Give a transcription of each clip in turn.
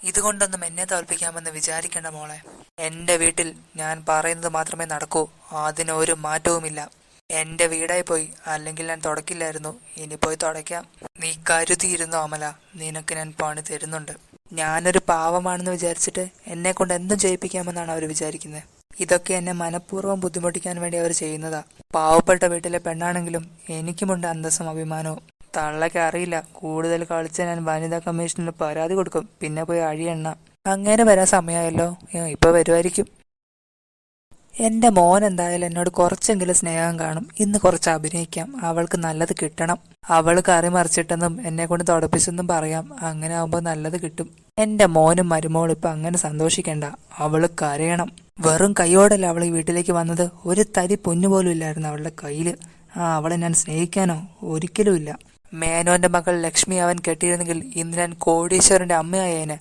ഇതുകൊണ്ടൊന്നും എന്നെ തോൽപ്പിക്കാമെന്ന് വിചാരിക്കേണ്ട മോളെ. എന്റെ വീട്ടിൽ ഞാൻ പറയുന്നത് മാത്രമേ നടക്കൂ. അതിനൊരു മാറ്റവുമില്ല. എന്റെ വീടായി പോയി, അല്ലെങ്കിൽ ഞാൻ തുടക്കില്ലായിരുന്നു. ഇനി പോയി തുടയ്ക്കാം. നീ കരുതിയിരുന്നോ അമല, നിനക്ക് ഞാൻ പണി തരുന്നുണ്ട്. ഞാനൊരു പാവമാണെന്ന് വിചാരിച്ചിട്ട് എന്നെ കൊണ്ട് എന്തും ചെയ്യിപ്പിക്കാമെന്നാണ് അവർ വിചാരിക്കുന്നത്. ഇതൊക്കെ എന്നെ മനഃപൂർവ്വം ബുദ്ധിമുട്ടിക്കാൻ വേണ്ടി അവർ ചെയ്യുന്നതാ. പാവപ്പെട്ട വീട്ടിലെ പെണ്ണാണെങ്കിലും എനിക്കുമുണ്ട് അന്തസ്സും അഭിമാനവും. തള്ളയ്ക്ക് അറിയില്ല. കൂടുതൽ കളിച്ച ഞാൻ വനിതാ കമ്മീഷനിൽ പരാതി കൊടുക്കും. പിന്നെ പോയി അഴിയെണ്ണ. അങ്ങനെ വരാൻ സമയമായല്ലോ. ഇപ്പൊ വരുമായിരിക്കും. എന്റെ മോൻ എന്തായാലും എന്നോട് കുറച്ചെങ്കിലും സ്നേഹം കാണും. ഇന്ന് കുറച്ച് അഭിനയിക്കാം. അവൾക്ക് നല്ലത് കിട്ടണം. അവള് കറി മറിച്ചിട്ടെന്നും എന്നെ കൊണ്ട് തുടപ്പിച്ചെന്നും പറയാം. അങ്ങനെ ആവുമ്പോ നല്ലത് കിട്ടും. എന്റെ മോനും മരുമോളും ഇപ്പൊ അങ്ങനെ സന്തോഷിക്കണ്ട. അവള് കരയണം. വെറും കൈയോടല്ല അവൾ ഈ വീട്ടിലേക്ക് വന്നത്. ഒരു തരി പൊന്നുപോലും ഇല്ലായിരുന്നു അവളുടെ കയ്യില്. അവളെ ഞാൻ സ്നേഹിക്കാനോ? ഒരിക്കലും ഇല്ല. മേനോന്റെ മകൾ ലക്ഷ്മി അവൻ കെട്ടിയിരുന്നെങ്കിൽ ഇന്ന് ഞാൻ കോടീശ്വരന്റെ അമ്മയായേനെ.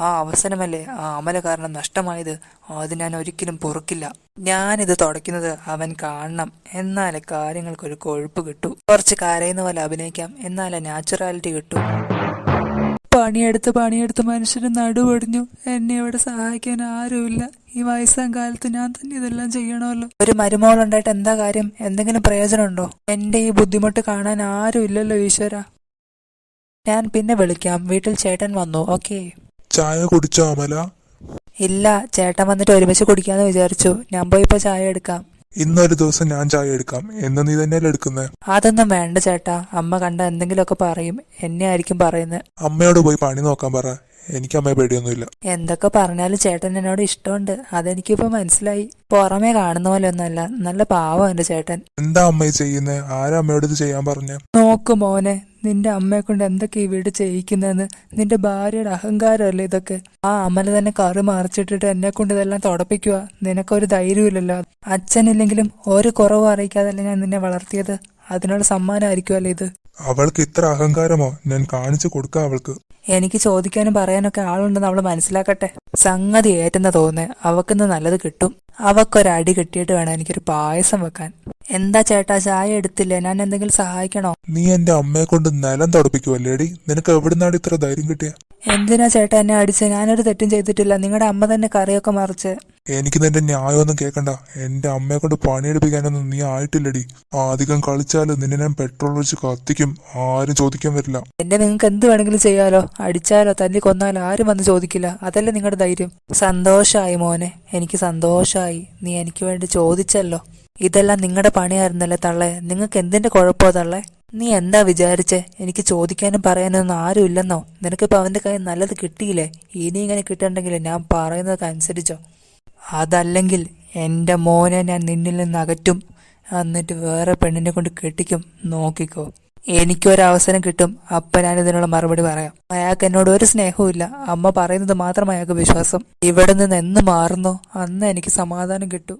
ആ അവസരമല്ലേ ആ അമല കാരണം നഷ്ടമായത്. അത് ഞാൻ ഒരിക്കലും പൊറുക്കില്ല. ഞാനിത് തുടയ്ക്കുന്നത് അവൻ കാണണം. എന്നാലേ കാര്യങ്ങൾക്കൊരു കൊഴുപ്പ് കിട്ടൂ. കുറച്ച് കരയുന്ന പോലെ അഭിനയിക്കാം. എന്നാലേ നാച്ചുറാലിറ്റി കിട്ടൂ. പണിയെടുത്ത് മനുഷ്യന് നടുവൊടിഞ്ഞു. എന്നെ ഇവിടെ സഹായിക്കാൻ ആരുമില്ല. ഈ വയസ്സാം കാലത്ത് ഞാൻ തന്നെ ഇതെല്ലാം ചെയ്യണമല്ലോ. ഒരു മരുമോളുണ്ടായിട്ട് എന്താ കാര്യം? എന്തെങ്കിലും പ്രയോജനമുണ്ടോ? എന്റെ ഈ ബുദ്ധിമുട്ട് കാണാൻ ആരും ഇല്ലല്ലോ ഈശ്വര. ഞാൻ പിന്നെ വിളിക്കാം. വീട്ടിൽ ചേട്ടൻ വന്നു. ഓക്കേ. ചായ കുടിച്ചോ അമല? ഇല്ല, ചേട്ടൻ വന്നിട്ട് ഒരുമിച്ച് കുടിക്കാന്ന് വിചാരിച്ചു. ഞാൻ പോയി ഇപ്പൊ ചായ എടുക്കാം. ഇന്നൊരു ദിവസം ഞാൻ ചായ എടുക്കാം. എന്ന് നീ തന്നെയല്ലേ എടുക്കുന്നത്? അതൊന്നും വേണ്ട ചേട്ടാ. അമ്മ കണ്ട എന്തെങ്കിലുമൊക്കെ പറയും. എന്നെ ആയിരിക്കും പറയുന്നത്. അമ്മയോട് പോയി പണി നോക്കാൻ പറ. എനിക്ക് അമ്മയെ പേടിയൊന്നുമില്ല. എന്തൊക്കെ പറഞ്ഞാലും ചേട്ടൻ എന്നോട് ഇഷ്ടമുണ്ട്. അതെനിക്കിപ്പോ മനസ്സിലായി. പുറമേ കാണുന്ന പോലെ ഒന്നല്ല. നല്ല പാവം എന്റെ ചേട്ടൻ. എന്താ അമ്മയെ ചെയ്യുന്നത്? ആരാ അമ്മയോട് ഇത് ചെയ്യാൻ പറഞ്ഞ? നോക്ക് മോനെ, നിന്റെ അമ്മയെ കൊണ്ട് എന്തൊക്കെ ഈ വീട് ചെയ്യിക്കുന്നതെന്ന്. നിന്റെ ഭാര്യയുടെ അഹങ്കാരമല്ലേ ഇതൊക്കെ. ആ അമല തന്നെ കറി മറിച്ചിട്ടിട്ട് എന്നെ കൊണ്ട് ഇതെല്ലാം തുടപ്പിക്കുക. നിനക്കൊരു ധൈര്യമില്ലല്ലോ. അച്ഛനില്ലെങ്കിലും ഒരു കുറവും അറിയിക്കാതല്ലേ ഞാൻ നിന്നെ വളർത്തിയത്. അതിനുള്ള സമ്മാനമായിരിക്കുമല്ലോ ഇത്. അവൾക്ക് ഇത്ര അഹങ്കാരമോ? ഞാൻ കാണിച്ചു കൊടുക്കാം അവൾക്ക്. എനിക്ക് ചോദിക്കാനും പറയാനൊക്കെ ആളുണ്ടെന്ന് അവള് മനസ്സിലാക്കട്ടെ. സംഗതി ഏറ്റെന്ന് തോന്നുന്നേ. അവക്കിന്ന് നല്ലത് കിട്ടും. അവക്കൊരടി കിട്ടിയിട്ട് വേണം എനിക്കൊരു പായസം വെക്കാൻ. എന്താ ചേട്ടാ, ചായ എടുത്തില്ലേ? ഞാൻ എന്തെങ്കിലും സഹായിക്കണോ? നീ എന്റെ അമ്മയെ കൊണ്ട് നിലം തുടപ്പിക്കുവല്ലേടി? നിനക്ക് എവിടുന്നാണ് ഇത്ര ധൈര്യം കിട്ടിയ? എന്തിനാ ചേട്ടാ എന്നെ അടിച്ച്? ഞാനൊരു തെറ്റും ചെയ്തിട്ടില്ല. നിങ്ങളുടെ അമ്മ തന്നെ കറിയൊക്കെ മറിച്ച്. എനിക്ക് നിന്റെ ന്യായമൊന്നും കേൾക്കണ്ട. എന്റെ അമ്മയെ കൊണ്ട് പണിയെടുപ്പിക്കാനൊന്നും നീ ആയിട്ടില്ലടി. അധികം കളിച്ചാല് നിന്നെ ഞാൻ പെട്രോൾ ഒഴിച്ച് കത്തിക്കും. ആരും ചോദിക്കാൻ വരില്ല. എന്നെ നിങ്ങൾക്ക് എന്ത് വേണമെങ്കിലും ചെയ്യാലോ. അടിച്ചാലോ തല്ലി കൊന്നാലോ ആരും വന്ന് ചോദിക്കില്ല. അതല്ലേ നിങ്ങളുടെ ധൈര്യം. സന്തോഷായി മോനെ, എനിക്ക് സന്തോഷായി. നീ എനിക്ക് വേണ്ടി ചോദിച്ചല്ലോ. ഇതെല്ലാം നിങ്ങളുടെ പണിയായിരുന്നല്ലേ തള്ളേ. നിങ്ങൾക്ക് എന്തിന്റെ കുഴപ്പമോ തള്ളേ? നീ എന്താ വിചാരിച്ചേ? എനിക്ക് ചോദിക്കാനും പറയാനൊന്നും ആരും ഇല്ലെന്നോ? നിനക്കിപ്പോ അവന്റെ കയ്യിൽ നല്ലത് കിട്ടിയില്ലേ? ഇനി ഇങ്ങനെ കിട്ടണ്ടെങ്കിൽ ഞാൻ പറയുന്നതൊക്കെ അനുസരിച്ചോ. അതല്ലെങ്കിൽ എന്റെ മോനെ ഞാൻ നിന്നിൽ നിന്ന് അകറ്റും. എന്നിട്ട് വേറെ പെണ്ണിനെ കൊണ്ട് കെട്ടിക്കും. നോക്കിക്കോ. എനിക്കൊരവസരം കിട്ടും. അപ്പൊ ഞാൻ ഇതിനുള്ള മറുപടി പറയാം. അയാൾക്ക് എന്നോട് ഒരു സ്നേഹവും ഇല്ല. അമ്മ പറയുന്നത് മാത്രം അയാൾക്ക് വിശ്വാസം. ഇവിടെ നിന്ന് എന്ന് മാറുന്നോ അന്ന് എനിക്ക് സമാധാനം കിട്ടും.